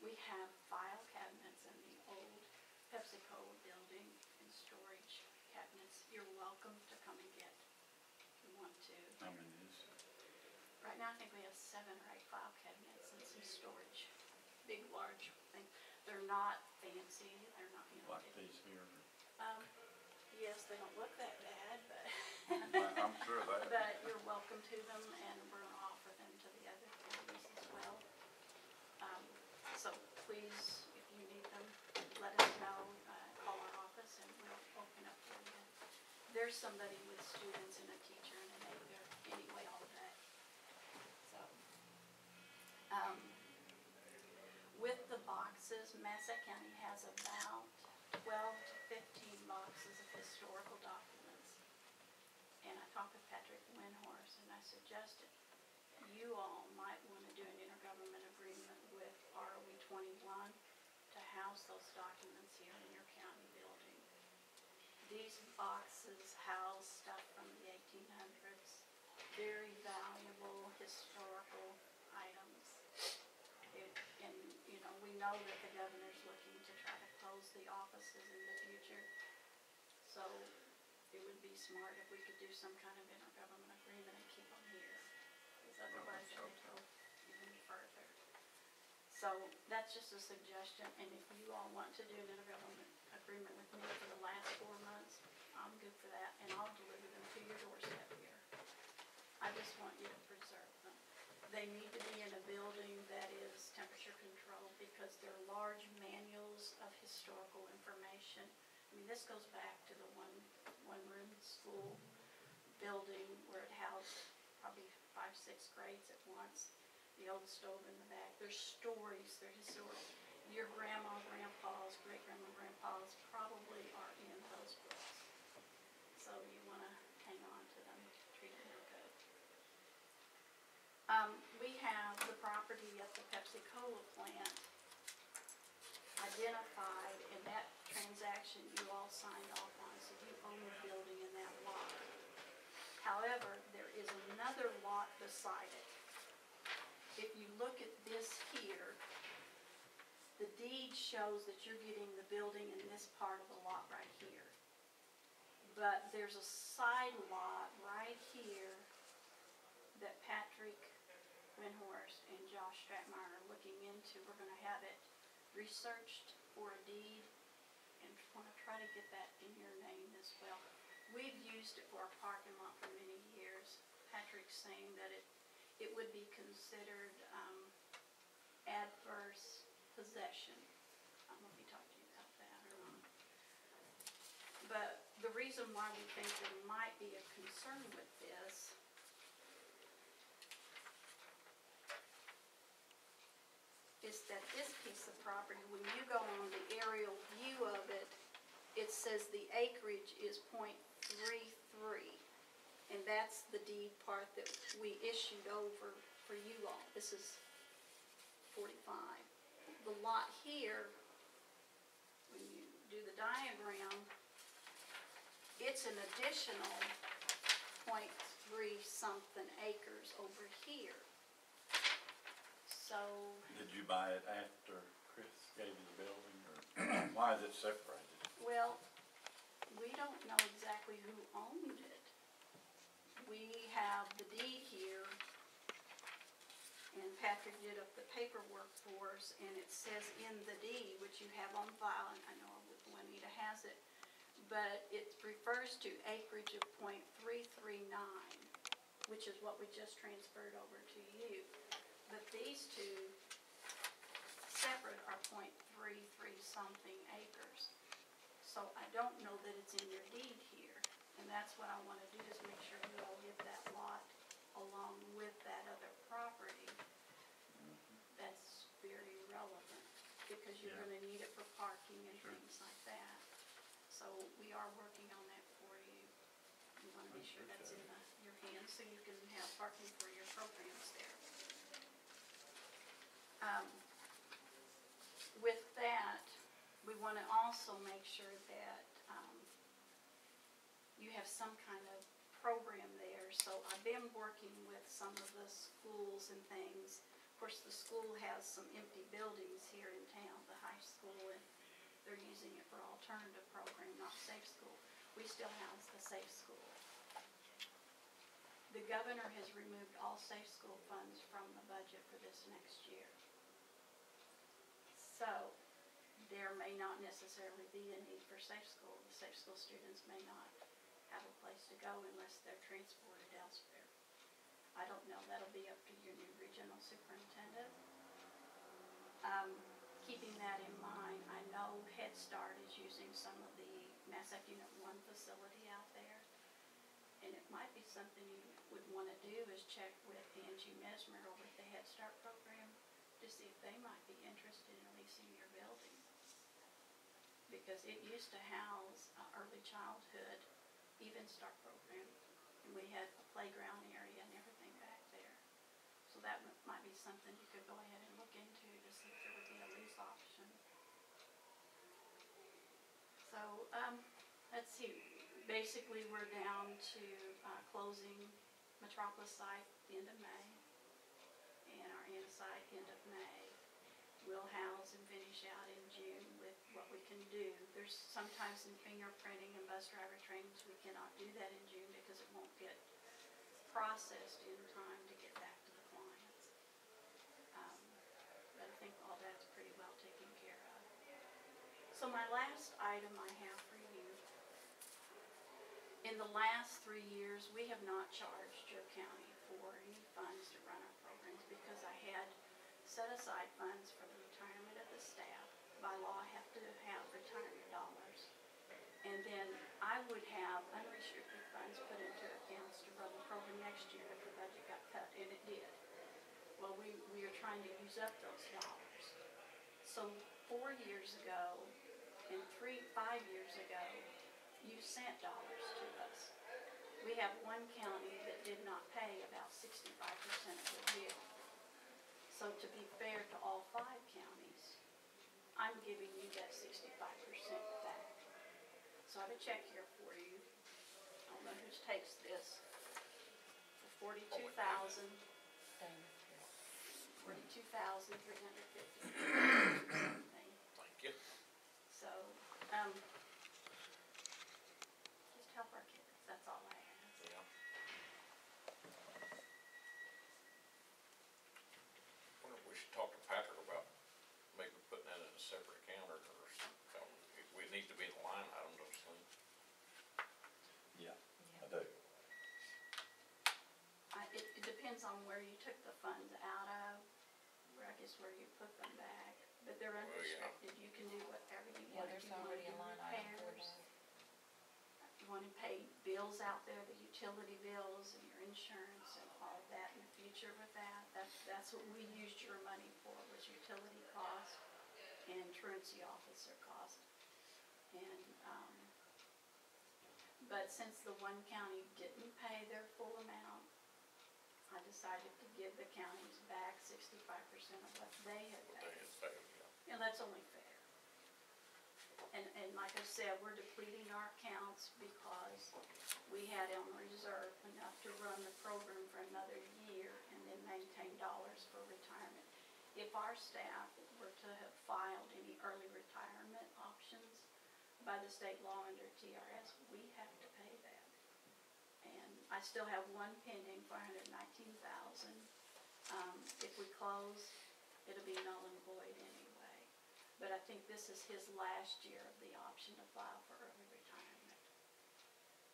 We have file cabinets in the old PepsiCo building and storage cabinets. You're welcome to come and get if you want to. How many is it? Right now I think we have 7 or 8 file cabinets and some storage. Big, large thing. They're not fancy. They're not, you know. Like these here? Yes, they don't look that bad, but I'm sure that. but you're welcome to them, and we're going to offer them to the other counties as well. So please, if you need them, let us know. Call our office, and we'll open up for you. There's somebody with students and a teacher and an aider anyway all day. So, with the boxes, Massac County has about 12 to 15 boxes of historical documents. And I talked with Patrick Windhorse, and I suggested you all might want to do an intergovernment agreement with ROE 21 to house those documents here in your county building. These boxes house stuff from the 1800s, very valuable historical items. And you know, we know that the governor's looking to try to close the offices in the future. So it would be smart if we could do some kind of intergovernment agreement and keep them here. Because otherwise it would go even further. So that's just a suggestion, and if you all want to do an intergovernment agreement with me for the last 4 months, I'm good for that, and I'll deliver them to your doorstep here. I just want you to preserve them. They need to be in a building that is temperature controlled because they're large manuals of historical information. I mean, this goes back to the one-room school building where it housed probably 5, 6 grades at once. The old stove in the back. There's stories, they're historical. Your grandma, grandpa's, great-grandma, grandpa's probably are in those books. So you want to hang on to them, treat them good. We have the property at the Pepsi-Cola plant identified, and that transaction you all signed off on, so you own the building in that lot. However, there is another lot beside it. If you look at this here, the deed shows that you're getting the building in this part of the lot right here. But there's a side lot right here that Patrick Windhorse and Josh Stratmeyer are looking into. We're going to have it researched for a deed and want to try to get that in your name as well. We've used it for our parking lot for many years. Patrick's saying that it would be considered adverse possession. I don't know if he talked to you about that or not. But the reason why we think there might be a concern with this is that this piece of property, when you go on the aerial view of it, it says the acreage is .33. And that's the deed part that we issued over for you all. This is 45. The lot here, when you do the diagram, it's an additional .3 something acres over here. So. Did you buy it after Chris gave you the building, or why is it separated? Well, we don't know exactly who owned it. We have the deed here, and Patrick did up the paperwork for us, and it says in the deed, which you have on file, and I know Juanita has it, but it refers to acreage of .339, which is what we just transferred over to you. But these two separate are .33 something acres. So I don't know that it's in your deed here. And that's what I want to do, is make sure you all get that lot along with that other property. That's very relevant because you're going to need it for parking and things like that. So we are working on that for you. We want to be sure that's in your hands so you can have parking for your programs there. With that, we want to also make sure that you have some kind of program there. So I've been working with some of the schools and things course, the school has some empty buildings here in town, the high school, and they're using it for alternative program, not safe school. We still house the safe school. The governor has removed all safe school funds from the budget for this next year. So there may not necessarily be a need for safe school. The safe school students may not have a place to go unless they're transported elsewhere. I don't know, that'll be up to your new regional superintendent. Keeping that in mind, I know Head Start is using some of the Massac Unit 1 facility out there. And it might be something you would want to do is check with Angie Mesmer over at the Head Start program to see if they might be interested in leasing your building. Because it used to house early childhood, even start program. And we had a playground area and everything back there. So that might be something you could go ahead and look into to see if there would be a lease option. So, let's see. Basically, we're down to closing Metropolis site the end of May, and our end site end of May. We'll house and finish out in June with what we can do. There's sometimes some fingerprinting and bus driver trainings we cannot do that in June because it won't get processed in time to get back to the clients. But I think all that's pretty well taken care of. So my last item I have for you. In the last 3 years, we have not charged your county for any funds to run our programs because I had set aside funds for the retirement of the staff. By law, I have to have retirement dollars. And then I would have unrestricted funds put into accounts to run the program next year if the budget got cut, and it did. Well, we are trying to use up those dollars. So 4 years ago and 5 years ago, you sent dollars to us. We have one county that did not pay about 65% of their bill. So to be fair to all 5 counties, I'm giving you that 65% back. So I have a check here for you. I don't know who takes this. For $42,350. Thank you. So, just help our kids, that's all I ask. Yeah. Wonder if we should talk to Patrick about maybe putting that in a separate account or something. We need to be in the line item, don't you think? Yeah, I do. It depends on where you took the funds out of, or I guess where you put them back, but they're unrestricted, you can do whatever you want. there's If you already a wanna do line item for repairs, that. you wanna pay bills out there, the utility bills and your insurance and all of that in the future with that, that's what we used your money for, was utility cost and truancy officer cost. And, but since the one county didn't pay their full amount, I decided to give the counties back 65% of what they had What they paid. had paid, yeah. And that's only fair. And like I said, we're depleting our accounts because we had on reserve enough to run the program for another year and then maintain dollars for retirement. If our staff were to have filed any early retirement options by the state law under TRS, we have to pay that. And I still have one pending for $119,000. If we close, it'll be null and void anyway. But I think this is his last year of the option to file for early retirement.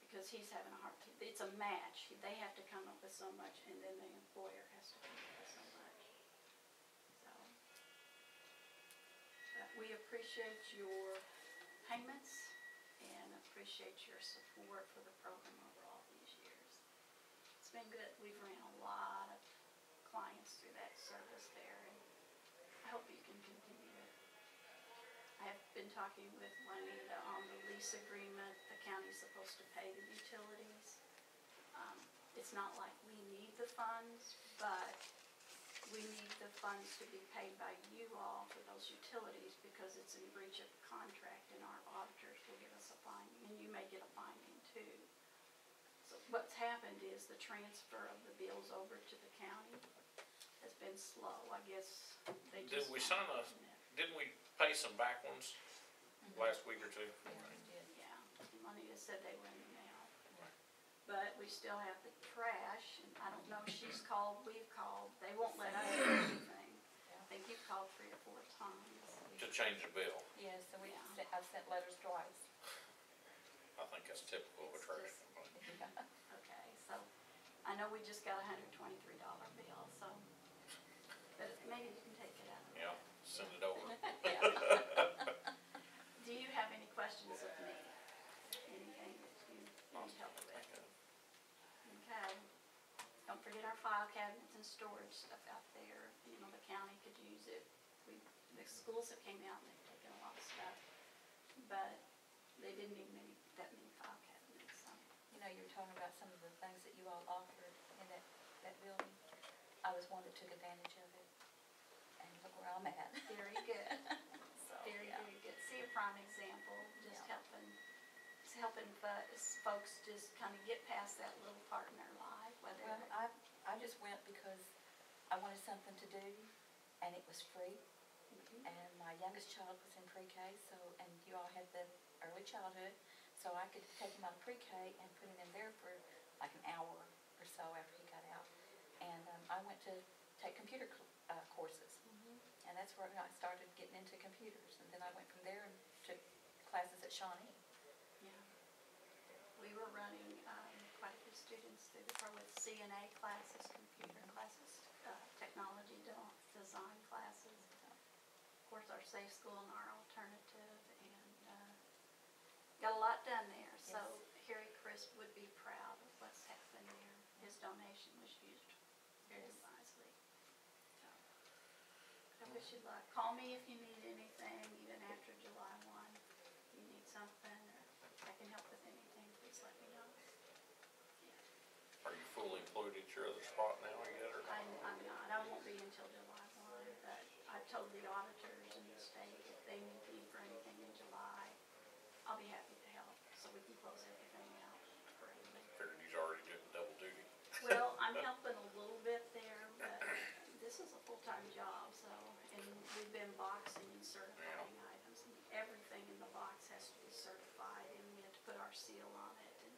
Because he's having a hard time, it's a match. They have to come up with so much and then the employer has to come up with so much. So, but we appreciate your payments and appreciate your support for the program over all these years. It's been good. We've ran a lot of clients through that service there, and I hope you can continue it. I have been talking with Juanita on the lease agreement. The county's supposed to pay the utilities. It's not like we need the funds, but we need the funds to be paid by you all for those utilities because it's in breach of contract and our auditors will give us a finding, and you may get a finding too. So what's happened is the transfer of the bills over to the county has been slow, I guess they Did just. we sign didn't we pay some back ones last week or two? Yeah, Juanita said they were in the mail. But we still have the trash, and I don't know, she's called, we've called, they won't let us do anything. I think you've called 3 or 4 times. To change the bill. Yes, so Yeah. I've sent letters twice. I think that's typical of a trash company. Okay, so, I know we just got a $123 bill, so, but maybe you can take it out of Yeah, that. send it over. Yeah. Do you have any questions of me? Anything that you want help with? Okay. Don't forget our file cabinets and storage stuff out there. You know, the county could use it. The schools have came out and they've taken a lot of stuff, but they didn't need that many file cabinets, so. You know, you were talking about some of the things that you all offered in that building. I was one that took advantage of it, and look where I'm at. Very good. So, Very, yeah. very good. See a prime example, just Yeah. helping folks just kind of get past that little part in their life, whether. Well, I just went because I wanted something to do, and it was free. And my youngest child was in pre-K, so, and you all had the early childhood, so I could take him out of pre-K and put him in there for like an hour or so after he got out. And I went to take computer courses, and that's where I started getting into computers. And then I went from there and took classes at Shawnee. Yeah. We were running quite a few students through with CNA classes, computer classes, technology design classes. Of course, our safe school and our alternative, and got a lot done there. So Yes. Harry Crisp would be proud of what's happened there. His donation was used very wisely. So, I wish you luck. Call me if you need anything, even after July 1. If you need something, or if I can help with anything, please let me know. Yeah. Are you fully employed at your other spot now yet, or not? I'm not. I won't be until July 1, but I've told the auditors in the state if they need me for anything in July, I'll be happy to help, so we can close everything out correctly. Figured he's already doing double duty. Well, I'm helping a little bit there, but this is a full-time job, so, and we've been boxing and certifying items. And everything in the box has to be certified, and we have to put our seal on it, and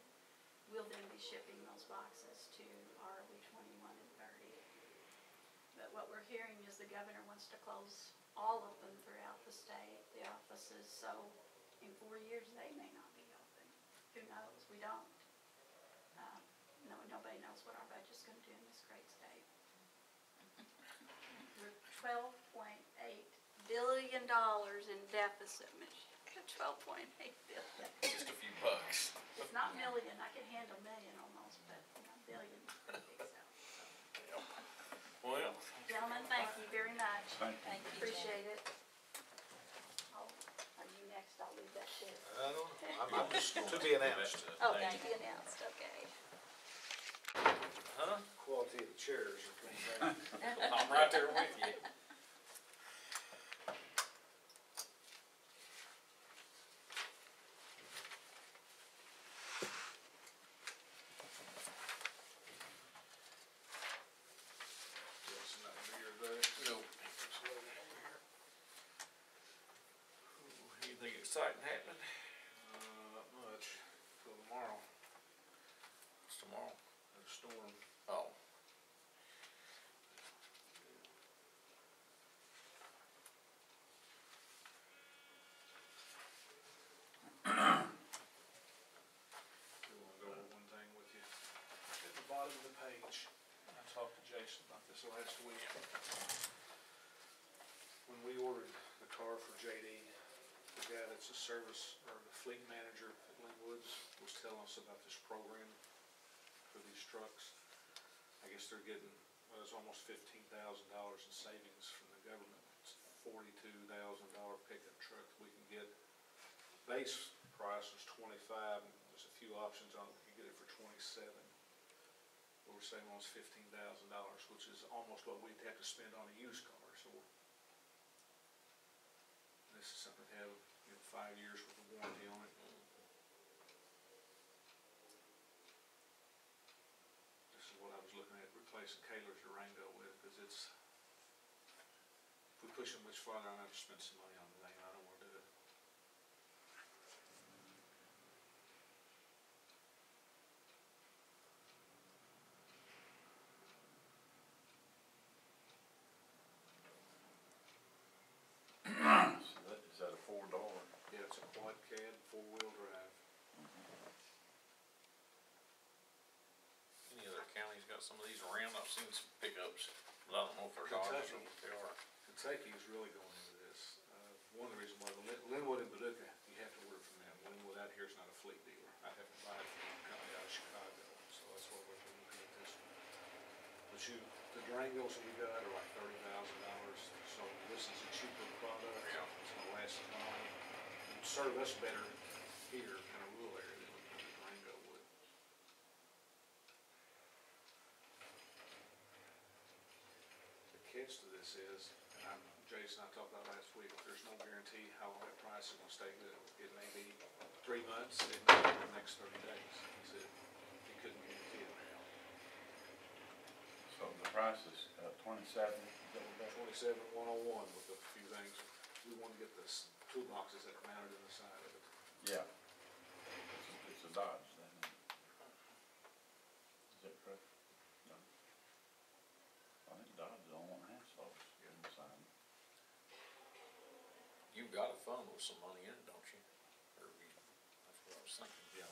we'll then be shipping those boxes to ROE 21 and 30. But what we're hearing is the governor wants to close all of them throughout the state, the offices, so in 4 years, they may not be open. Who knows? We don't. Nobody knows what our budget's gonna do in this great state. We're $12.8 billion in deficit, Michigan. $12.8 billion. Just a few bucks. It's not million. I could handle million almost, but billion, I think so. Yep. Well, Gentlemen, thank you very much. Thank you. Thank you, Appreciate it. Are you next? I'll leave that shit. I don't know, I'm just to be announced. Oh, Thank to be announced, okay. huh? Quality of the chairs are pretty bad. I'm right there with you. It's not beer there. Nope. Anything exciting happening? Not much, till tomorrow, It's tomorrow. a storm. Oh. We wanna go over one thing with you. At the bottom of the page, I talked to Jason about this last week. When we ordered the car for JD, the guy that's a service, or the fleet manager at Linwood's was telling us about this program for these trucks. I guess they're getting, well, it's almost $15,000 in savings from the government. It's a $42,000 pickup truck that we can get. Base price was 25, and there's a few options on it, we can get it for 27. But we're saving almost $15,000, which is almost what we'd have to spend on a used car, so. This is something to have, 5 years with a warranty on it. This is what I was looking at replacing Kaler's Durango with, because it's push it much farther, I'm gonna have to spend some money on the thing, and I don't wanna do it. So is that a 4-door? Yeah, it's a quad cab, 4-wheel drive. Any other counties got some of these around? I've seen some pickups, but I don't know if they're Dodges or what they are. Kentucky is really going into this. One of the reasons why Linwood and Paducah, you have to order from them. Linwood out here is not a fleet dealer. I have to buy it from a company out of Chicago, so that's why we're looking at this one. But the Durangos that we got are like $30,000, so this is a cheaper product. Yeah. It's gonna last long. It'd serve us better here in a rural area than the Durango would. The catch to this is, and Jason and I talked about last week, there's no guarantee how long that price is gonna stay good. It may be 3 months, it may be the next 30 days. He said he couldn't guarantee it now. So the price is 27, is that what that? 27,101 with a few things. We want to get the toolboxes that are mounted in the side of it. Yeah. It's a Dodge then. Is that correct? No. I think Dodge is on one half slope in the side. You've got a fund with some money in it, don't you? Or that's what I was thinking. Yeah,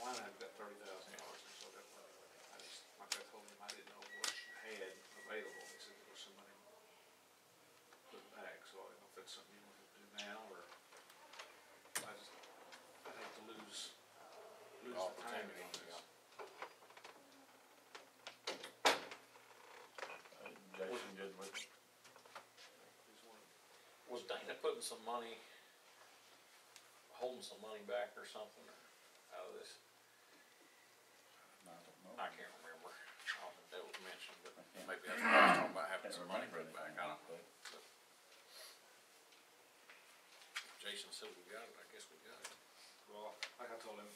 mine I've got $30,000 and so that money. I just, like I told him, I didn't know what you had available. He said there was some money put back, so I don't know if that's something you want to do now or I'd hate to lose the timing on this. Jason good with it? He's one of Was Dana putting some money, holding some money back or something out of this? I don't know. I can't remember. I don't think that was mentioned, but I can't- maybe that's what I was talking about, having Can't some money remember put back. anything I like don't know. that. Jason said we got it, I guess we got it. Well, like I told him,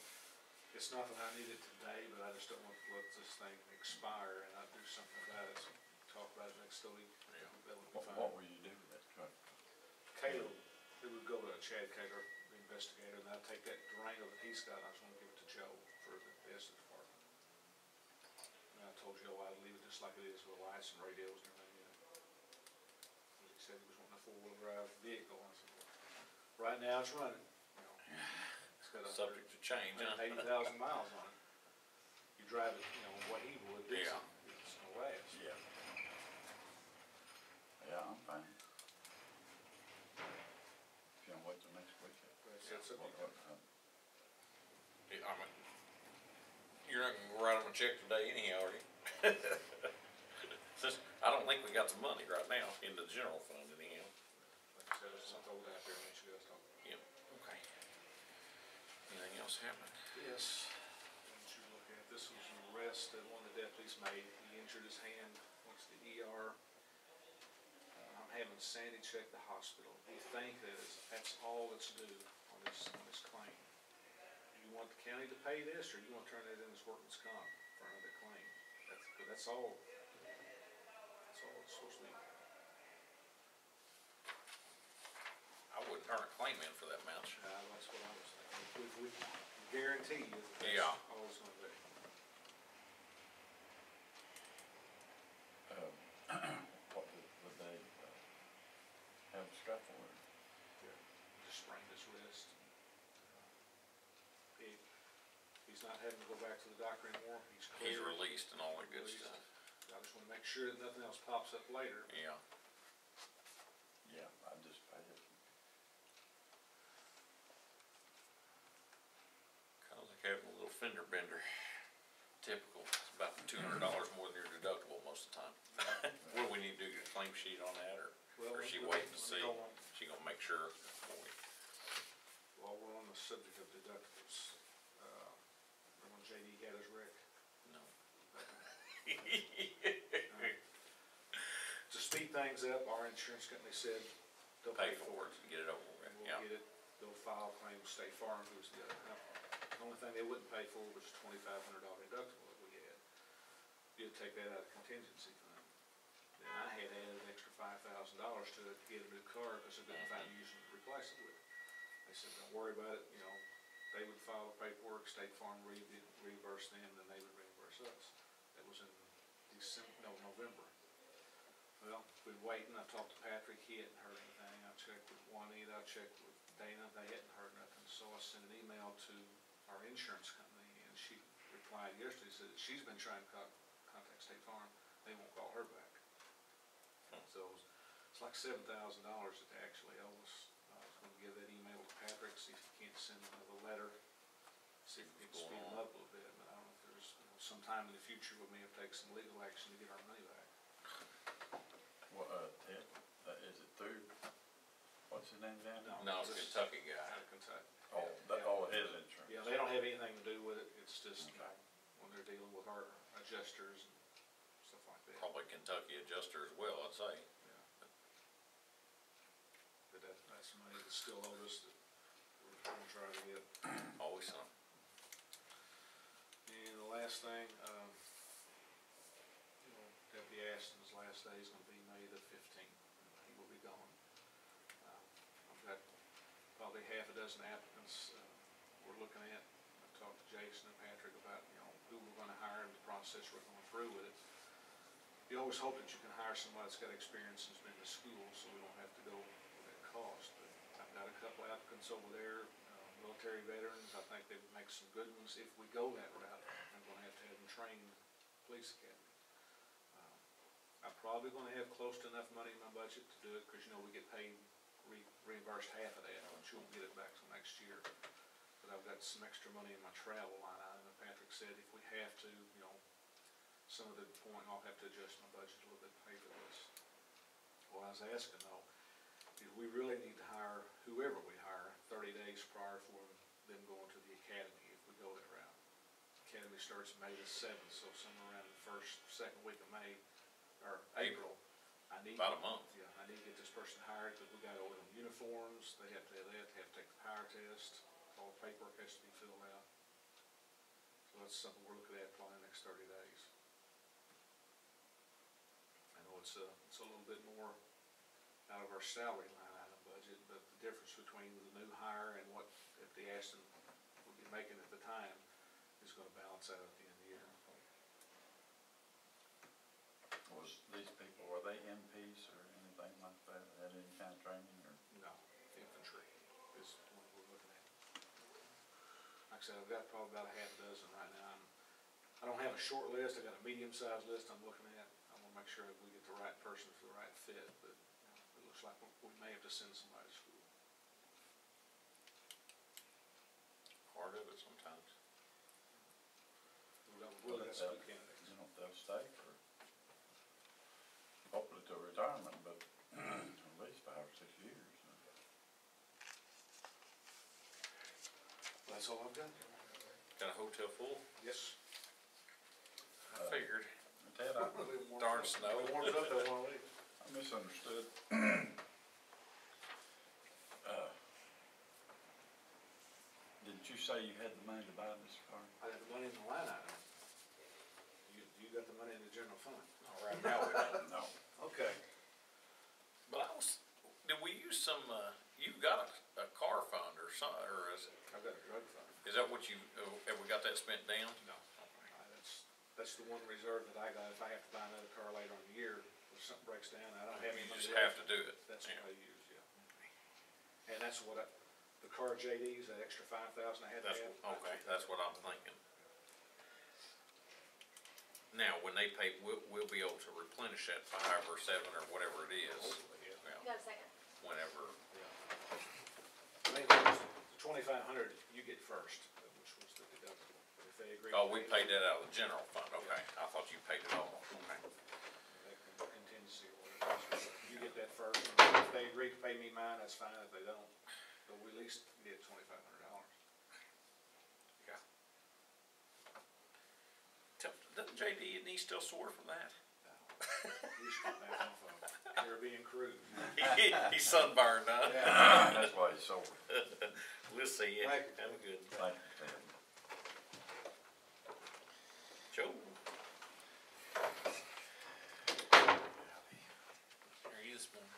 it's not that I need it today, but I just don't want to let this thing expire and not do something about it. So talk about it next week. Yeah. That would be What fine. will you do with that truck? Caleb, it would go to Chad Cater, the investigator, and I'd take that Durango that he's got, I was gonna give it to Joe for the estate department. And I told Joe I'd leave it just like it is with lights and radios and everything in it. He said he was wanting a 4-wheel drive vehicle, and I said, well, right now it's running, you know. It's got Subject to change, huh? 180,000 miles on it. You drive it, you know, what he would, it's Yeah. gonna last. Yeah. Yeah, I'm fine. If you don't wait till next week. That's up to you. Yeah, I mean, you're not gonna write them a check today anyhow, are you? Since, I don't think we got the money right now in the general fund anyhow. Like I said, it's something out there, and you guys talk about it. Yep, okay. Anything else happening? Yes. Once you look at, this was an arrest that one of the deputies made. He injured his hand, went to the ER. I'm having Sandy check the hospital. We think that's all that's due on this claim. Do you want the county to pay this, or do you want to turn it in as workman's comp for another claim? That's all it's supposed to be. I wouldn't turn a claim in for that much. That's what I was thinking. If we can guarantee you that that's Yeah. all it's gonna be. What would they have a scuffle or? Just sprained his wrist. He's not having to go back to the doctor anymore, he's He's clear. released and all that good Released. stuff. I just wanna make sure that nothing else pops up later. Yeah. Yeah, I just. Kinda like having a little fender bender. Typical, it's about $200 more than your deductible most of the time. What do we need to do, get a claim sheet on that, or is she waiting to see? She gonna make sure for you? While we're on the subject of deductibles, remember when JD got his wreck? No. To speed things up, our insurance company said they'll Pay for it, get it over with, And yeah. we'll get it, they'll file claims, State Farm, who's the, the only thing they wouldn't pay for was $2,500 deductible that we had. You'd take that out of contingency fund. then I had added an extra $5,000 to it to get a new car, because I couldn't find a used one to replace it with. They said, don't worry about it, you know, they would file the paperwork, State Farm reimburse them, then they would reimburse us. That was in November. Well, we've been waiting, I talked to Patrick, he hadn't heard anything, I checked with Juanita, I checked with Dana, they hadn't heard nothing, so I sent an email to our insurance company, and she replied yesterday, said that she's been trying to contact State Farm, they won't call her back. So it's like $7,000 that they actually owe us. I was gonna give that email to Patrick, see if he can't send another letter, see if we can speed them up a little bit, but I don't know if there's, sometime in the future we may have to take some legal action to get our money back. What, Ted, is it through, what's his name down there? No, it's a Kentucky guy. Out of Kentucky. Oh, that, oh, it is insurance. Yeah, they don't have anything to do with it, it's just Okay. when they're dealing with our adjusters and stuff like that. Probably Kentucky adjuster as well, I'd say. Yeah. But that's money that's still owed us that we're gonna try to get. Always some. And the last thing, you know, Deputy Ashton's last day is gonna be May the 15th. He will be gone. I've got probably half a dozen applicants we're looking at. I've talked to Jason and Patrick about, you know, who we're gonna hire and the process we're going through with it. You always hope that you can hire somebody that's got experience and's been to school, so we don't have to go with that cost. But I've got a couple applicants over there, military veterans. I think they would make some good ones. If we go that route, I'm gonna have them trained police academy. I'm probably gonna have close to enough money in my budget to do it, cause you know, we get paid, reimbursed half of that, but you won't get it back till next year. But I've got some extra money in my travel line item, and Patrick said if we have to, you know, some of the point I'll have to adjust my budget a little bit to pay for this. Well, I was asking though, do we really need to hire whoever we hire 30 days prior for them going to the academy if we go that route? Academy starts May the 7th, so somewhere around the second week of May, or April. I need About a month. Yeah, I need to get this person hired, because we gotta order them uniforms, they have to have that, they have to take the power test, all the paperwork has to be filled out. So that's something we're looking at probably in the next 30 days. I know it's a little bit more out of our salary line item budget, but the difference between the new hire and what the Ashton would be making at the time is gonna balance out at the end of the year. Was these people, were they MPs or anything like that, had any kind of training or? No, infantry is what we're looking at. Like I said, I've got probably about a half dozen right now. I don't have a short list, I got a medium-sized list I'm looking at. I wanna make sure that we get the right person for the right fit, but it looks like we may have to send somebody to school. Part of it sometimes. We'll have some good candidates. You know, if they'll stay for, hopefully to retirement, but at least 5 or 6 years. That's all I've got. Got a hotel full? Yes. I figured. Ted, Darn snow. Warm it up, I wanna leave. I misunderstood. Didn't you say you had the money to buy this car? I got the money in the line item. You got the money in the general fund. All right, now we don't. No. Okay. But did we use some, you got a car fund or something, or I've got a drug fund. is that what you, have we got that spent down? No. That's the one reserve that I got. If I have to buy another car later in the year, if something breaks down, I don't have any You money just left. have to do it. That's Yeah. what I use, yeah. And that's what the car JD's, that extra 5,000 I had to That's, have. okay, that's what I'm thinking. Now, when they pay, we'll be able to replenish that 5 or 7 or whatever it is. Hopefully, yeah. Well, You got a second? whenever, I mean, the 2,500 you get first, which was the deductible. If they agree. oh, to we pay paid that out of the general fund, okay. I thought you paid it all, okay. that contingency or whatever. You get that first. And if they agree to pay me mine, that's fine. If they don't, they'll at least get $2,500. Yeah. Doesn't JD, and he still sore from that? You should come back off of Caribbean cruise. He's sunburned, huh? Yeah. That's why he's sore. We'll see you. Thank you. Have a good. Thank you, Ted. Joe? this morning.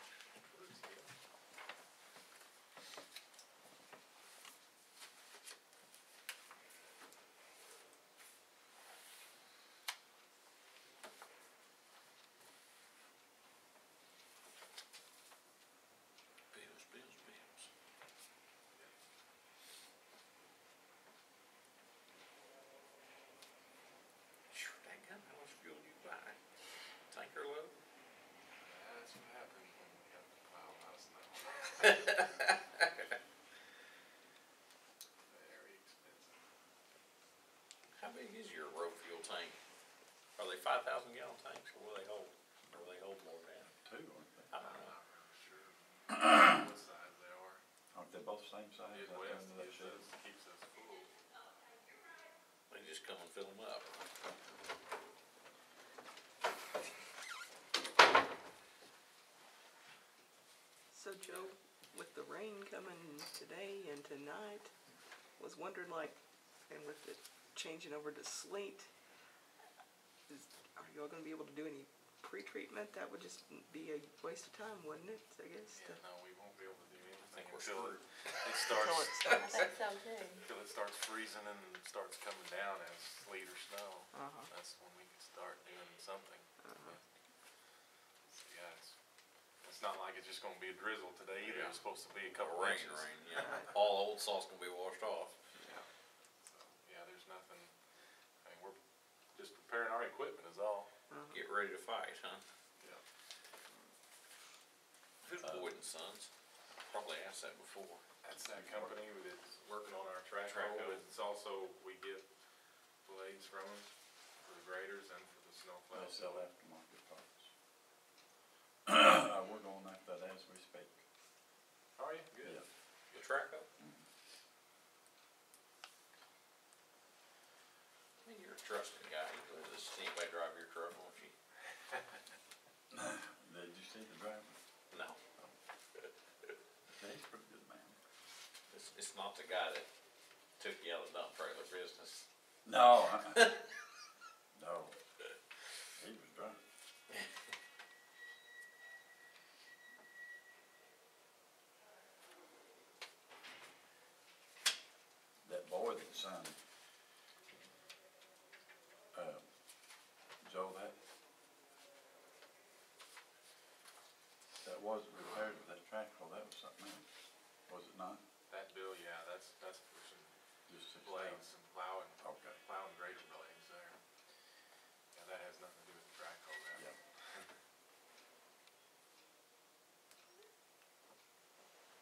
Bills. Sure, dadgum, how much fuel do you buy? Tanker load? That's what happens when we have to plow a lot of snow. Very expensive. How big is your road fuel tank? Are they 5,000 gallon tanks, or will they hold more than that? Two, aren't they? I I'm don't know. not really sure what size they are. Aren't they both same size? Midwest Like under that shed? keeps us full. They just come and fill them up. So Joe, with the rain coming today and tonight, was wondering like, and with it changing over to sleet, are you all gonna be able to do any pre-treatment? That would just be a waste of time, wouldn't it, I guess? Yeah, no, we won't be able to do I anything think we're until screwed. it Until starts, it I think so too. until it starts freezing and starts coming down as sleet or snow. Uh-huh. That's when we can start doing something. Uh-huh. So, yeah, it's not like it's just gonna be a drizzle today either. Yeah. It's supposed to be a couple Rain, inches. yeah. All old salt's gonna be washed off. Yeah. So, yeah, there's nothing, I mean, we're just preparing our equipment is all. Get ready to fight, huh? Yeah. Who's Boyd and Sons? Probably asked that before. That's that company that's working on our track Track hole, hoe. but it's also, we get blades from them for the graders and for the snow They plows. sell aftermarket parts. We're going after that as we speak. Are you? Good. Yeah. The track up? Hey, you're a trusted guy. You let this anybody drive your truck, won't you? Did you see the driver? No. He's a pretty good man. It's not the guy that took you out of the dump trailer business. No, no. He was drunk. That boy that signed, Joe, that wasn't repaired with that tractor, that was something else, was it not? That bill, yeah, that's for some Just six blades, thousand. some plowing, Okay. plowing grader blades there. Yeah, that has nothing to do with the track hole, that. Yeah.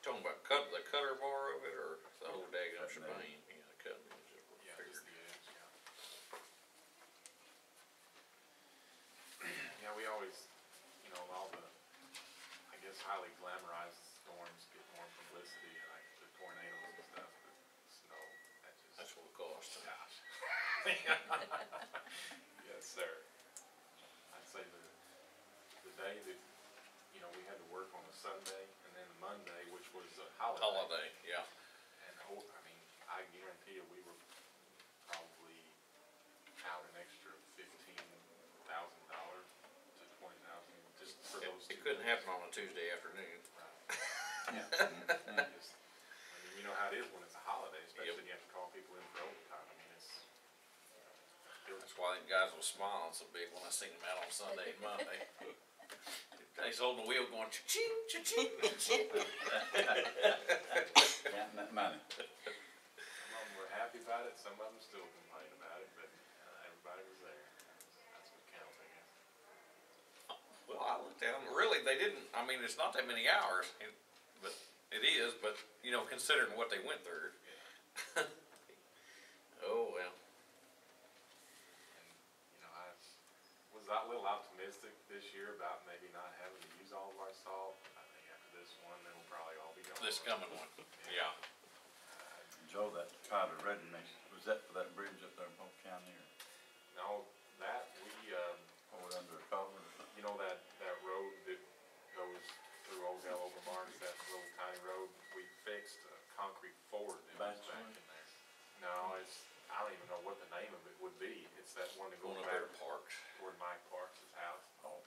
Talking about the cutter bar of it, or the whole daggum Cutting edge. shebang? Yeah, the cutting edge. Yeah, just the edge, yeah. Yeah, we always, all the, I guess, highly glamorized storms get more publicity, like the tornadoes and stuff, but snow, that just. That's what it costs. Gosh. Yes, sir. I'd say the day that, we had to work on a Sunday and then Monday, which was a holiday. Holiday, yeah. And, I guarantee you, we were probably out an extra $15,000 to $20,000 just for those two. It couldn't days. happen on a Tuesday afternoon. Right. Yeah. Just, you know how it is when it's a holiday, especially Yep. when you have to call people in for overtime. I mean, it's. That's why them guys was smiling so big when I seen them out on Sunday and Monday. He's holding the wheel going cha-ching, cha-ching, cha-ching. Counting that money. Some of them were happy about it, some of them still complain about it, but everybody was there. That's what counts, I guess. Well, I looked at them, really, they didn't, it's not that many hours, but it is, but, considering what they went through. Yeah. Oh, well. And, I was a little optimistic this year about maybe not having to use all of our salt. I think after this one, then we'll probably all be gone. This coming one, yeah. Joe, that Trotter Ready Mix, was that for that bridge up there in Polk County, or No, that, we, over under a cover? that road that goes through Old Dell over Marks, that little tiny road, we fixed a concrete ford that was back in there. No, I don't even know what the name of it would be. It's that one that goes Going up back there to Parks. toward Mike Parks' house. Oh.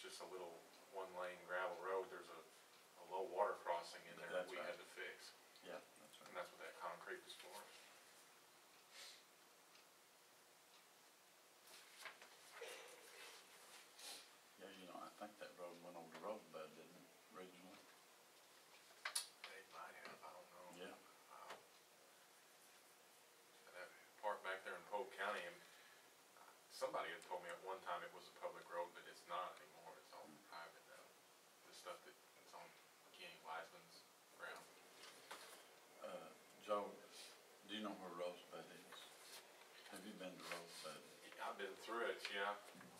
just a little one-lane gravel road, there's a low water crossing in there that That's we right. had to fix, Yeah, that's and right. that's what that concrete is for. Yeah, you know, I think that road went over the Rosebud, didn't it, originally? They might have, I don't know. Yeah. And that part back there in Polk County, and somebody had told me at one time it was a public road, but it's not anymore, it's all private now. The stuff that's on Kenny Wiseman's ground. Joe, do you know where Rosebud is? Have you been to Rosebud? I've been through it, yeah,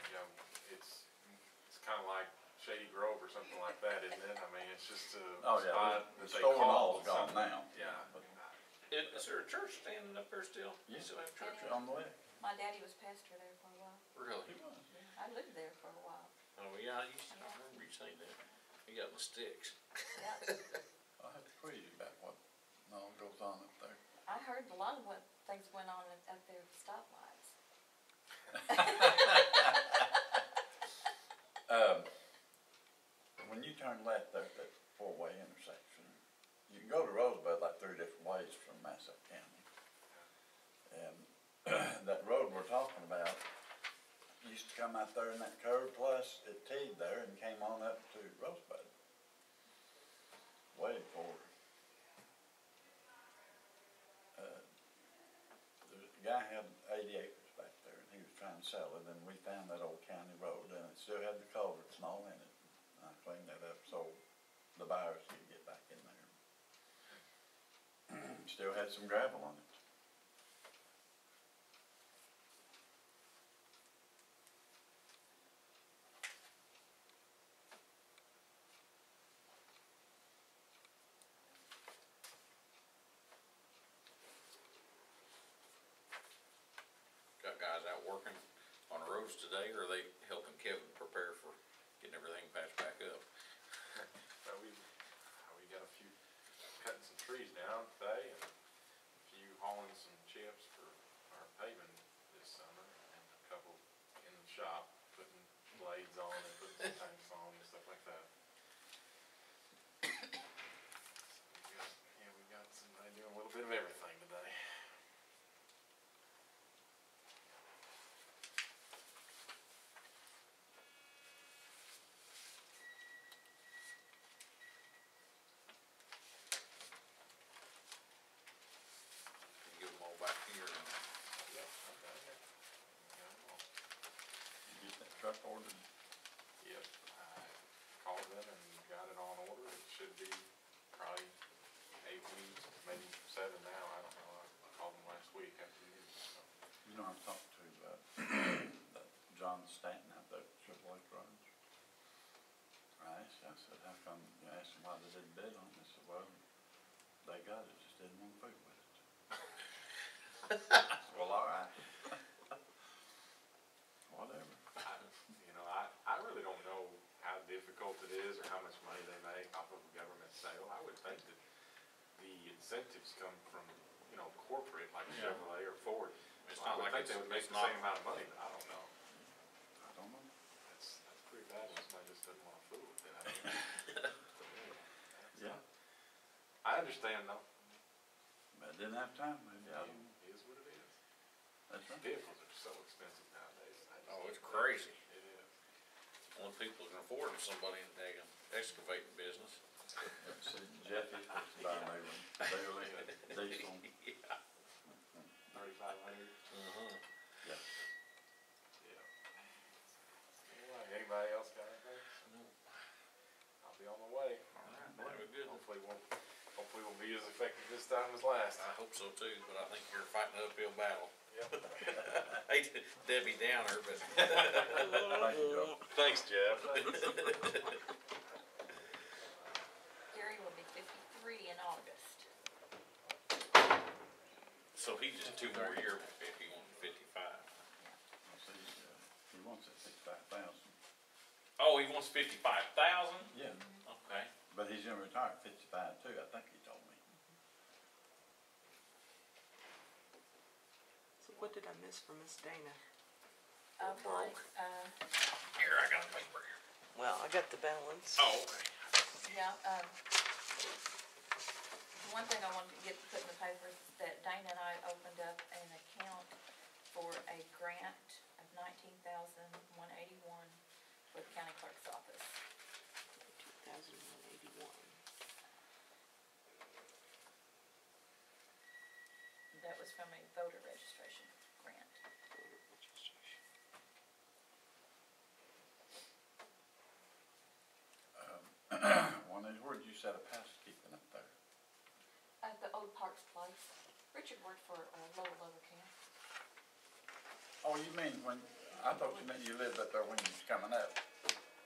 yeah, it's kinda like Shady Grove or something like that, isn't it? I mean, it's just a Oh, yeah, spot the that they store and call all's gone something. now. Yeah. But Is there a church standing up there still? You Yeah. still have church? Yeah. on the way. My daddy was pastor there for a while. Really? He was. I lived there for a while. Oh, yeah, I remember you saying that. You got my sticks. Yeah. I'll have to quiz you about what all goes on up there. I heard a lot of what things went on at their stoplights. When you turn left there at that four-way intersection, you can go to Rosebud like 3 different ways from Massac County. And that road we're talking about used to come out there in that curve, plus it teed there and came on up to Rosebud. Way forward. The guy had 80 acres back there and he was trying to sell it, and we found that old county road and it still had the culverts and all in it. I cleaned that up so the buyers could get back in there. Still had some gravel on it. Got guys out working on the roads today, or are they helping Kevin prepare for getting everything patched back up? So we got a few, cutting some trees down today, and a few hauling some chips for our paving this summer, and a couple in the shop, putting blades on and putting some tanks on and stuff like that. We got somebody doing a little bit of everything today. Can you give them all back here now? Yep, okay, yeah. Got 'em all. You get that truck ordered? Yep, I called them and got it on order, it should be probably 8 weeks, maybe 7 now, I don't know, I called them last week after the meeting, so. You know, I talked to that John Stanton out there at Triple H Roads. I said, how come, you asked him why they didn't bid on it? He said, well, they got it, just didn't want to fool with it. Well, all right. Whatever. I really don't know how difficult it is or how much money they make off of a government sale. I would think that the incentives come from, corporate, like Yeah. Chevrolet or Ford. It's I not would like think they would make it's the not. same amount of money, but I don't know. I don't know. That's pretty bad when somebody just doesn't wanna fool with it. Yeah. I understand though. But I didn't have time, maybe, I don't know. It is what it is. That's right. Vehicles are so expensive nowadays. Oh, it's crazy. It is. Only people that can afford them, somebody in the daggum excavating business. See, Jeff is supposed to buy a new one, barely a diesel. Yeah. 3,500. Yeah. Yeah. Alright, anybody else got anything? I'll be on the way. All right, very good. Hopefully we'll be as effective this time as last. I hope so too, but I think you're fighting an uphill battle. Yep. Hate to Debbie Downer, but Thank you, Joe. Thanks, Jeff. Gary will be 53 in August. so he just 2 more years if he wanted 55. See, he wants it 65,000. Oh, he wants 55,000? Yeah, Okay. but he's gonna retire at 55 too, I think he told me. So what did I miss from Miss Dana? Mike, Here, I got a paper here. well, I got the balance. Oh, okay. Yeah, one thing I wanted to get put in the papers is that Dana and I opened up an account for a grant of $19,181 for the county clerk's office. 2,181. That was from a voter registration grant. Voter registration. Juanita, where'd you set up housekeeping up there? At the old Parks Place. Richard worked for Lower Camp. Oh, you mean when, I thought you meant you lived up there when you was coming up.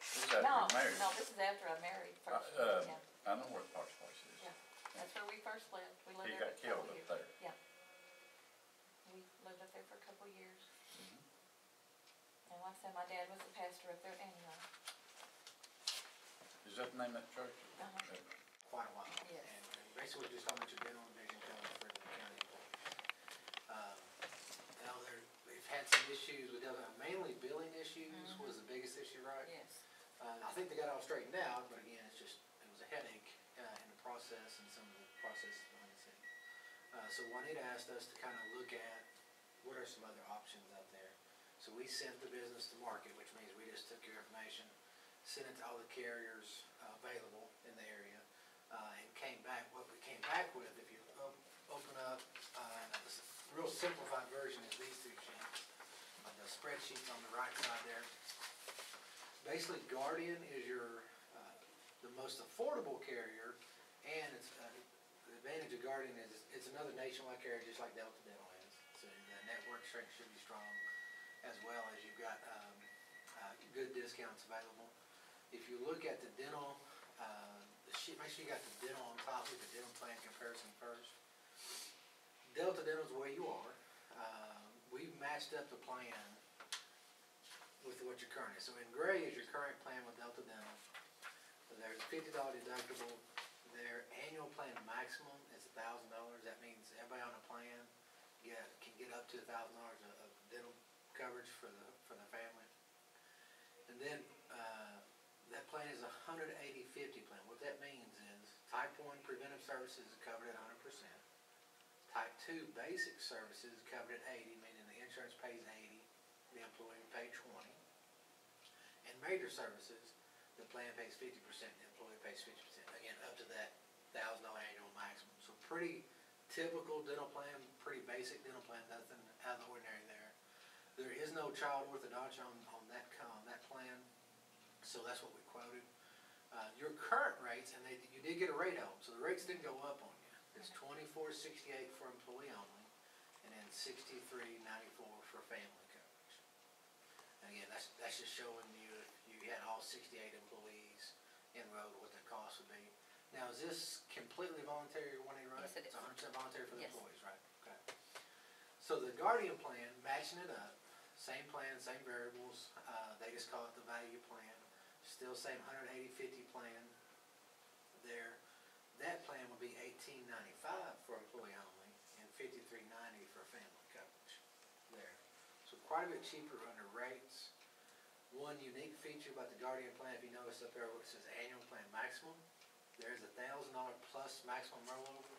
This is after No, you married. no, this is after I married first. Yeah, I know where the Parks Place is. yeah, that's where we first lived. We He lived there got for a couple killed up years. there. Yeah. We lived up there for a couple of years. Mhm. And like I said, my dad was the pastor up there anyway. Is that the name of that church? Uh-huh. Quite a while. Yes. And basically just how much of dental and vision comes for the county employees. Now they've had some issues with other, mainly billing issues was the biggest issue, right? Yes. I think they got it all straightened out, but again, it was a headache in the process and some of the processes behind the scenes. So Juanita asked us to kind of look at what are some other options out there. So we sent the business to market, which means we just took your information, sent it to all the carriers available in the area, and came back. What we came back with, if you open up, the real simplified version is these two sheets. The spreadsheets on the right side there. Basically, Guardian is your the most affordable carrier, and it's the advantage of Guardian is it's another nationwide carrier, just like Delta Dental is. So the network strength should be strong, as well as you've got good discounts available. If you look at the dental, the sheet, make sure you got the dental on top with the dental plan comparison first. Delta Dental is where you are. We've matched up the plan with what your current is. So in gray is your current plan with Delta Dental. So there's a $50 deductible. Their annual plan maximum is $1,000. That means everybody on the plan can get up to $1,000 of dental coverage for the family. And then that plan is a 180/50 plan. What that means is type 1 preventive services is covered at 100%. Type 2 basic services is covered at 80, meaning the insurance pays 80, the employee will pay 20. And major services, the plan pays 50%, the employee pays 50%. Again, up to that $1,000 annual maximum. So pretty typical dental plan, pretty basic dental plan, nothing out of the ordinary there. There is no child orthodontia on that plan, so that's what we quoted. Your current rates, and you did get a rate home, so the rates didn't go up on you. It's $24.68 for employee only, and then $63.94 for family coverage. And again, that's just showing you if you had all 68 employees enrolled, what the cost would be. Now, is this completely voluntary or running right? Yes, it is. It's 100% voluntary for the Yes. employees, right? Okay. So the Guardian plan, matching it up, same plan, same variables, they just call it the value plan. Still same 180/50 plan there. That plan would be $18.95 for employee only and $53.90 for family coverage there. So quite a bit cheaper under rates. One unique feature about the Guardian plan, if you notice up there where it says annual plan maximum, there's $1,000 plus maximum rollover.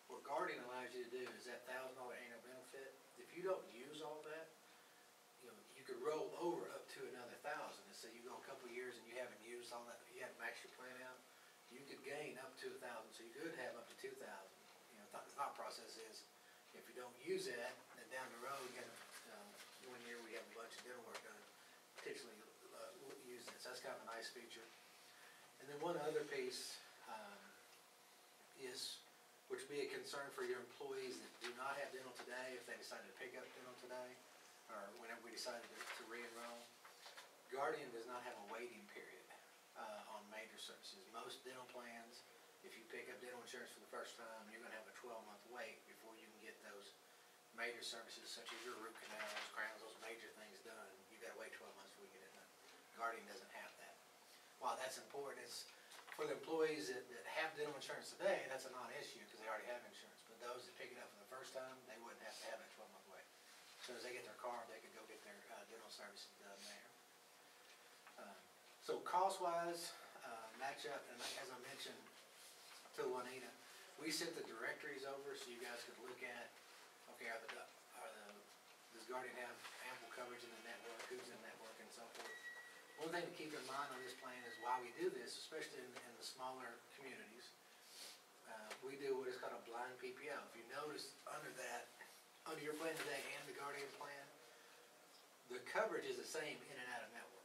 What Guardian allows you to do is that $1,000 annual benefit, if you don't use all that, you could roll over up to another $1,000. And so you go a couple of years and you haven't used all that, you haven't maxed your plan out, you could gain up to $1,000. So you could have up to $2,000. The thought process is, if you don't use that, then down the road, one year we have a bunch of dental work done, potentially use it. So that's kind of a nice feature. And then one other piece which would be a concern for your employees that do not have dental today, if they decided to pick up dental today, or whenever we decided to re-enroll. Guardian does not have a waiting period on major services. Most dental plans, if you pick up dental insurance for the first time, you're going to have a 12-month wait before you can get those major services such as your root canals, crowns, those major things done. You've got to wait 12 months before you get it done. Guardian doesn't have that. While that's important, it's for the employees that have dental insurance today, that's a non-issue because they already have insurance. But those that pick it up for the first time, they wouldn't have to have that 12-month wait. As soon as they get their car, they could go get their dental services done there. So cost-wise, match up, and as I mentioned to Juanita, we sent the directories over so you guys could look at, okay, does Guardian have ample coverage in the network, who's in the network, and so forth. One thing to keep in mind on this plan is why we do this, especially in the smaller communities, we do what is called a blind PPO. If you notice under your plan today and the Guardian plan, the coverage is the same in and out of network.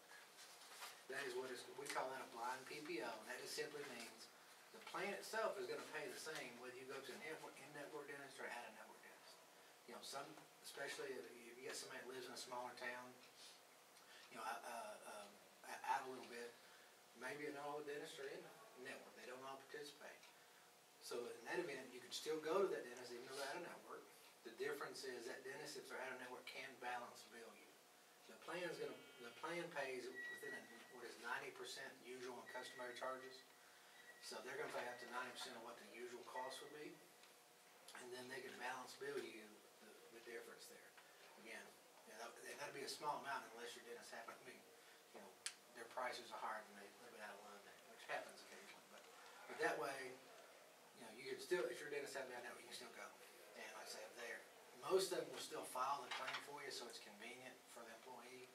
That is we call that a blind PPO, and that just simply means the plan itself is gonna pay the same whether you go to an in-network dentist or out-of-network dentist. You know, especially if you get somebody that lives in a smaller town, you know, out a little bit, maybe not all the dentists are in network, they don't all participate. So in that event, you can still go to that dentist even though they're out of network. The difference is that dentist, if they're out of network, can balance bill you. The plan pays within what is 90% usual and customary charges. So they're gonna pay up to 90% of what the usual cost would be. And then they can balance bill you the difference there. Again, and that'd be a small amount unless your dentist happen to be, you know, their prices are higher than they live out of line there, which happens occasionally. But that way, you know, you can still, if your dentist happen to be out of network, you can still go. And like I say, most of them will still file the claim for you, so it's convenient for the employee.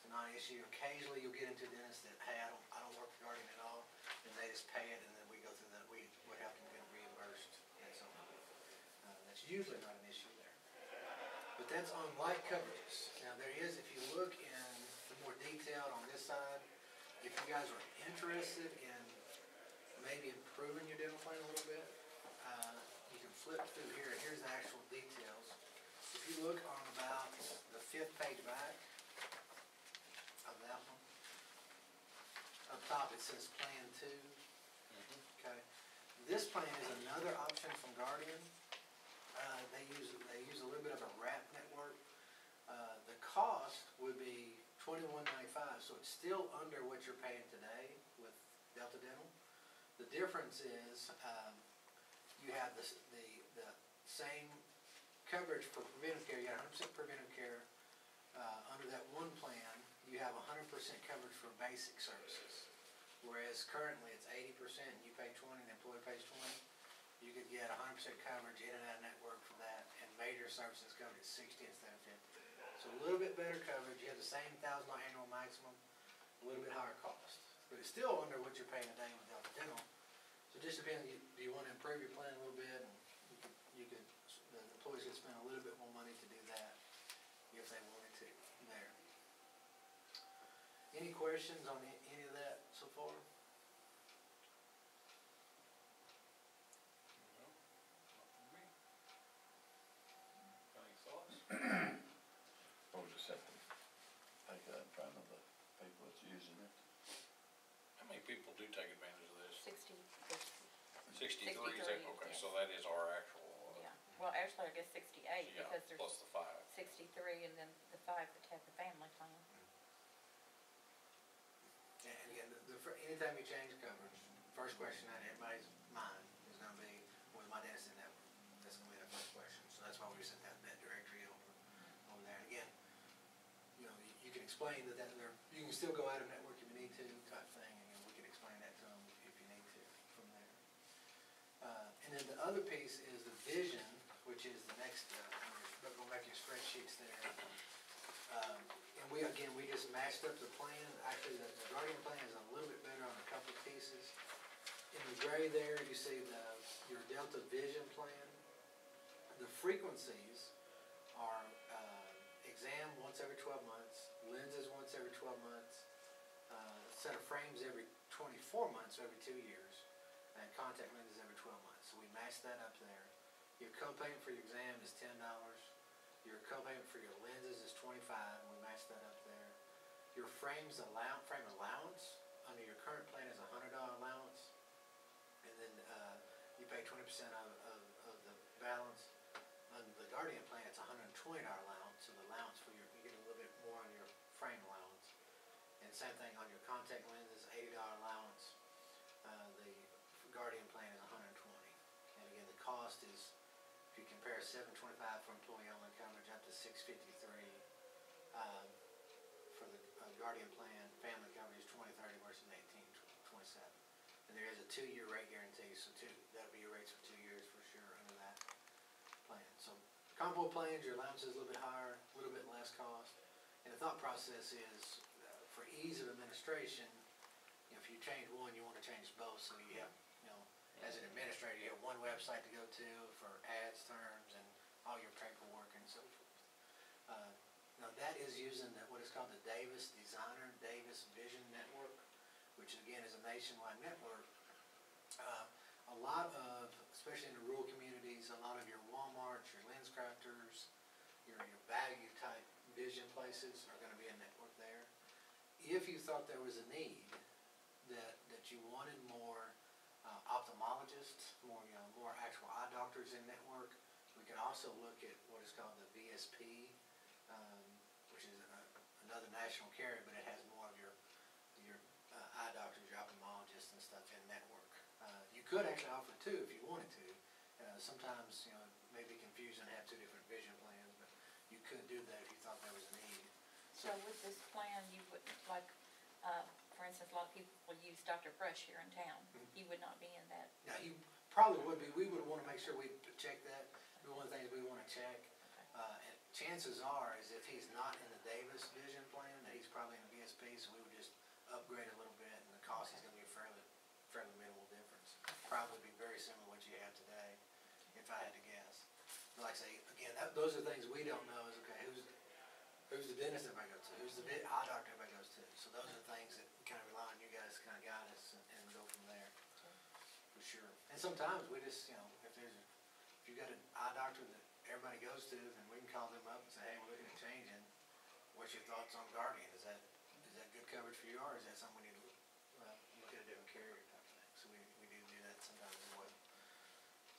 It's not an issue. Occasionally, you'll get into a dentist that, hey, I don't work for Guardian at all, and they just pay it, and then we go through that. We have to get reimbursed and so on. That's usually not an issue there. But that's on light coverages. Now, there is, if you look in the more detailed on this side, if you guys are interested in maybe improving your dental plan a little bit, you can flip through here, and here's the actual details. If you look on about the 5th page back of that one, up top it says Plan 2. Okay. This plan is another option from Guardian. They use a little bit of a wrap network. The cost would be $21.95, so it's still under what you're paying today with Delta Dental. The difference is you have the same coverage for preventive care. You got 100% preventive care. Under that one plan, you have 100% coverage for basic services. Whereas currently it's 80% and you pay 20 and the employer pays 20. You could get 100% coverage in and out of network for that, and major services covered at 60 instead of 50. So a little bit better coverage. You have the same $1,000 annual maximum, a little bit higher cost. But it's still under what you're paying today with Delta Dental. So it just depends, do you want to improve your plan a little bit, and the employees could spend a little bit more money to do that if they wanted to there. Any questions on any of that so far? Any thoughts? Or we just have to take that in front of the people that's using it. How many people do take advantage of this? 63, 63, is that, okay, yes. so that is our actual, yeah. Well, actually, I guess 68, yeah, because there's plus the 5. 63 and then the 5 that have the family plan. And again, anytime you change coverage, first question on everybody's mind is going to be, was my dentist in network? That's going to be the first question. So that's why we sent that directory over there. And again, you know, you can explain that you can still go out of network if you need to, type thing, and we can explain that to them if you need to from there. And then the other piece is the vision, which is the next, go back to your spreadsheets there. And we just matched up the plan. Actually, the Guardian plan is a little bit better on a couple of pieces. In the gray there, you see your Delta Vision plan. The frequencies are exam once every 12 months, lenses once every 12 months, set of frames every 24 months, so every 2 years, and contact lenses every 12 months. So we matched that up there. Your copayment for your exam is $10. Your copayment for your lenses is $25, and we matched that up there. Your frame allowance under your current plan is a $100 allowance, and then you pay 20% of the balance. Under the Guardian plan, it's a $120 allowance, so the allowance you get a little bit more on your frame allowance. And same thing on your contact lenses, $80 allowance. The Guardian plan is $120. And again, the cost is, if you compare $725 for employee-only coverage up to $653 for the Guardian plan, family coverage is $2030, And there is a 2-year rate guarantee, so that'll be your rates for 2 years for sure under that plan. So combo plans, your allowance is a little bit higher, a little bit less cost. And the thought process is, for ease of administration, if you change one, you wanna change both, so you have, as an administrator, you have one website to go to for ads, terms, and all your paperwork and so forth. Now that is using what is called the Davis Vision Network, which again is a nationwide network. A lot of, especially in the rural communities, a lot of your Walmarts, your LensCrafters, your value type vision places are gonna be a network there. If you thought there was a need, that you wanted more ophthalmologists, more actual eye doctors in network, we can also look at what is called the VSP, which is another national carrier, but it has more of your eye doctors, your ophthalmologists and stuff in network. You could actually offer 2 if you wanted to. Sometimes, it may be confusing to have 2 different vision plans, but you could do that if you thought there was a need. So with this plan, you wouldn't, like, for instance, a lot of people will use Dr. Brush here in town. He would not be in that. Now, he probably would be. We would want to make sure we check that. One of the things we want to check. And chances are, is if he's not in the Davis Vision Plan, that he's probably in the VSP, so we would just upgrade a little bit, and the cost is going to be a fairly minimal difference. Probably be very similar to what you have today, if I had to guess. But like I say, again, those are things we don't know. Is okay, who's the dentist everybody goes to? Who's the eye doctor everybody goes to? So those are things that we kind of rely on you guys to kind of guide us and go from there, for sure. And sometimes we just, if you got an eye doctor that everybody goes to, then we can call them up and say, hey, we're looking at changing. What's your thoughts on Guardian? Is that good coverage for you, or is that something we need to look at a different carrier type thing? So we do that sometimes as well.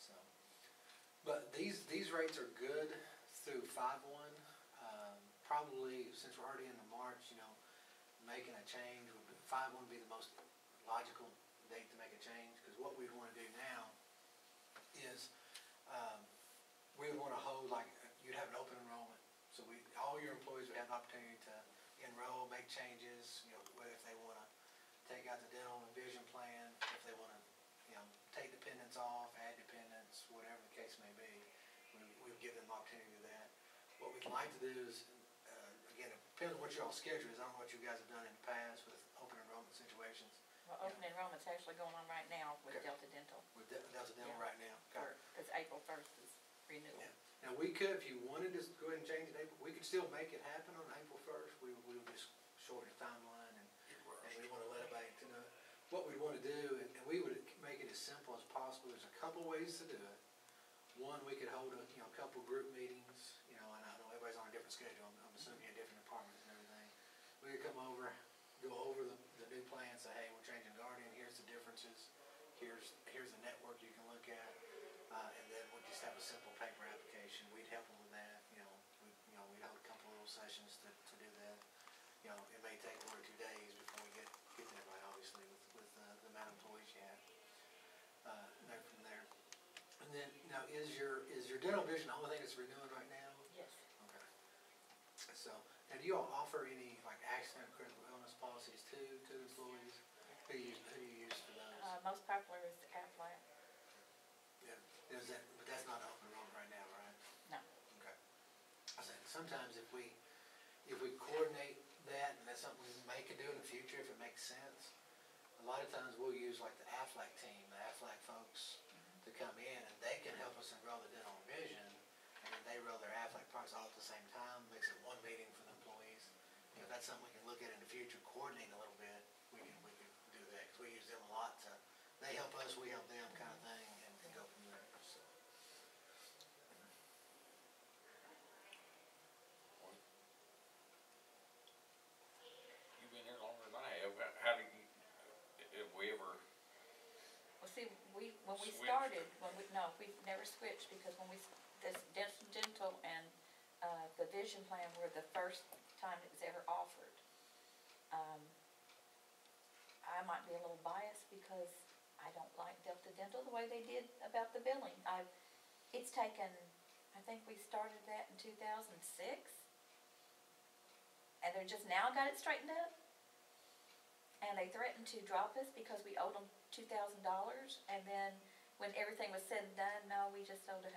So, but these rates are good through 5/1. Probably, since we're already into March, making a change, 5/1 would be the most logical date to make a change, because what we'd want to do now is, we would want to hold, like, you'd have an open enrollment, so all your employees would have the opportunity to enroll, make changes, whether if they want to take out the dental and vision plan, if they want to, take dependents off, add dependents, whatever the case may be, we would give them the opportunity to do that. What we'd like to do is, again, it depends on what your all schedule is. I don't know what you guys have done in the past with open enrollment situations. Well, open enrollment's actually going on right now with Okay. Delta Dental. With Delta Dental Yeah. right now. Okay. Because April 1st is renewal. Yeah. Now, we could, if you wanted to go ahead and change it, we could still make it happen on April 1st. We would just shorten the timeline, and we want to let everybody to know. What we'd want to do, and we would make it as simple as possible. There's a couple ways to do it. One, we could hold a couple group meetings, and I know everybody's on a different schedule. I'm assuming you have different departments and everything. We could come over, go over the new plan, say, hey, we're changing Guardian, here's the differences, here's the network you can look at, and then we'll just have a simple paper application. We'd help them with that, we'd hold a couple little sessions to do that. It may take 1 or 2 days before we get to everybody, obviously, with the amount of employees you have. From there. And then, now, is your dental vision the only thing that's renewing right now? Yes. Okay. So, now do you all offer any, like, accident or critical illness policies to employees? Who do you use for those? Most popular is Aflac. Yeah, but that's not open enrollment right now, right? No. Okay. I said, sometimes if we coordinate that, and that's something we may could do in the future if it makes sense, a lot of times we'll use like the Aflac team, the Aflac folks, to come in, and they can help us enroll the dental and vision, and then they roll their Aflac products all at the same time, makes it one meeting for the employees. If that's something we can look at in the future, coordinate a little bit, we can do that, because we use them a lot to, they help us, we help them kind of thing, and go from there, so. You've been here longer than I have. How do you, have we ever, Well, see, when we Switched. started, we've never switched, because when this dental and, the vision plan were the first time it was ever offered. I might be a little biased because I don't like Delta Dental the way they did about the billing. It's taken, I think we started that in 2006, and they're just now got it straightened up. and they threatened to drop us because we owed them $2,000, and then when everything was said and done, no, we just owed $130.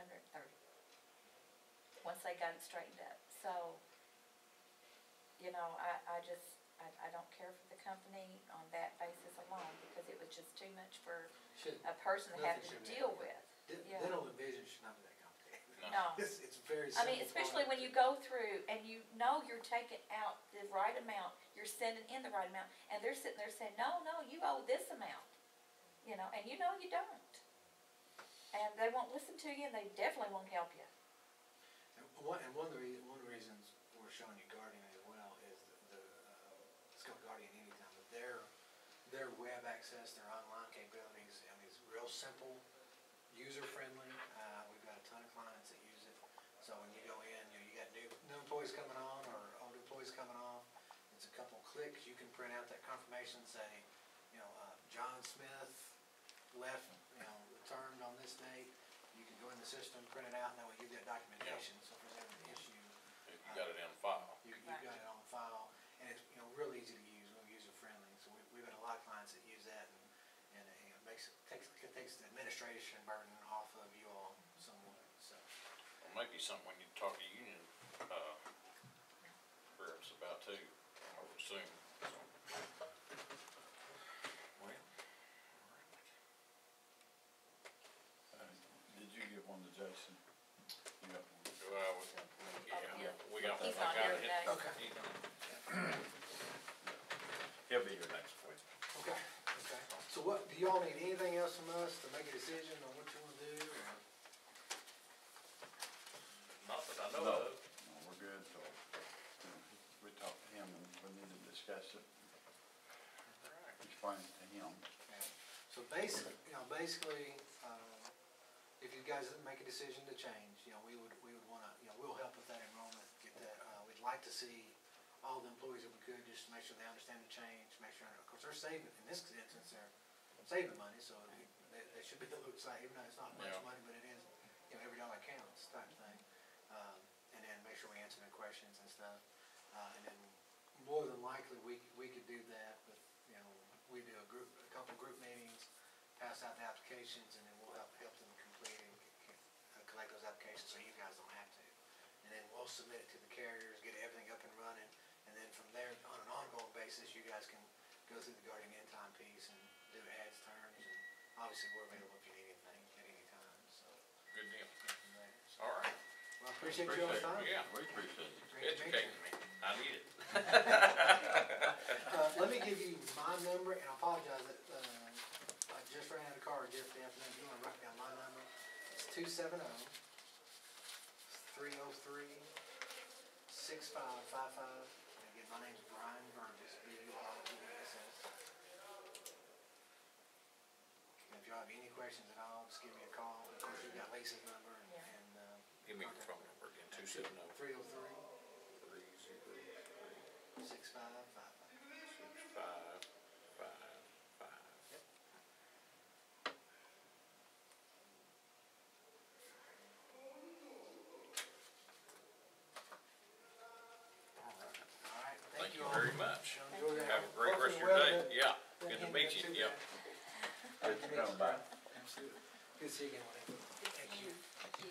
Once they got it straightened up, so, you know, I don't care for the company on that basis alone, because it was just too much for Should, a person to have to Nothing should be. deal with. Yeah. dental and vision should not be that complicated. No. It's very I simple. mean, especially when you go through and you know you're taking out the right amount, you're sending in the right amount, and they're sitting there saying, no, you owe this amount, you know, and you know you don't. And they won't listen to you, and they definitely won't help you. And one of the reasons we're showing you Guardian as well is it's called Guardian Anytime, but their web access, their online capabilities, I mean, it's real simple, user-friendly. We've got a ton of clients that use it. So when you go in, you got new employees coming on or old employees coming off, it's a couple clicks, you can print out that confirmation, say, John Smith left, returned on this date. You can go in the system, print it out, and that way you've got documentation, so if there's ever an issue. If you got it in file. You've got it on file, and it's, real easy to use, real user-friendly, so we've got a lot of clients that use that, and it takes the administration burden off of you all somewhat, so. Well, maybe something we need to talk to union, reps about too, I would assume, so. Well, Did you give one to Jason? You got one? yeah, we got one. He's not here today. Okay. He'll be here next week. Okay. So do y'all need anything else from us to make a decision on what you wanna do, or? Not that I know No, of. no, we're good, so, we talked to him and we need to discuss it, explain it to him. So basically, if you guys make a decision to change, we would wanna, we'll help with that enrollment, get that, we'd like to see all the employees if we could, just to make sure they understand the change, make sure, of course, they're saving, in this instance, they're saving money, so they should be able to excited, even though it's not much Yeah. money, but it is, every dollar counts type thing. And then make sure we answer their questions and stuff. And then more than likely, we could do that with, we do a couple group meetings, pass out the applications, and then we'll help them complete and collect those applications so you guys don't have to. And then we'll submit it to the carriers, get everything up and running, and then from there, on an ongoing basis, you guys can go through the Guardian End Time piece and do ads, terms, and obviously we're available if you need anything at any time, so. Good deal. from there. So, All right. well, I appreciate you all's time. Yeah, We appreciate it. Great to meet you. educating me. I need it. Let me give you my number, and I apologize that, I just ran out of card yesterday afternoon. If you wanna write down my number, it's 270-303-6555. And again, my name's Brian Burgess, B-U-R-G-E-S-S. And if y'all have any questions at all, just give me a call. Of course, you've got Lisa's number and, Give me your phone number again, 270-303-6555. 303-6555. Yep. All right, Thank you all. very much. Enjoy that. Have a great rest of your Hopefully day. Yeah, weather good to doesn't meet hit you, too yeah. bad. Good to come back. Absolutely. Good to see you again. Thank you. Thank you.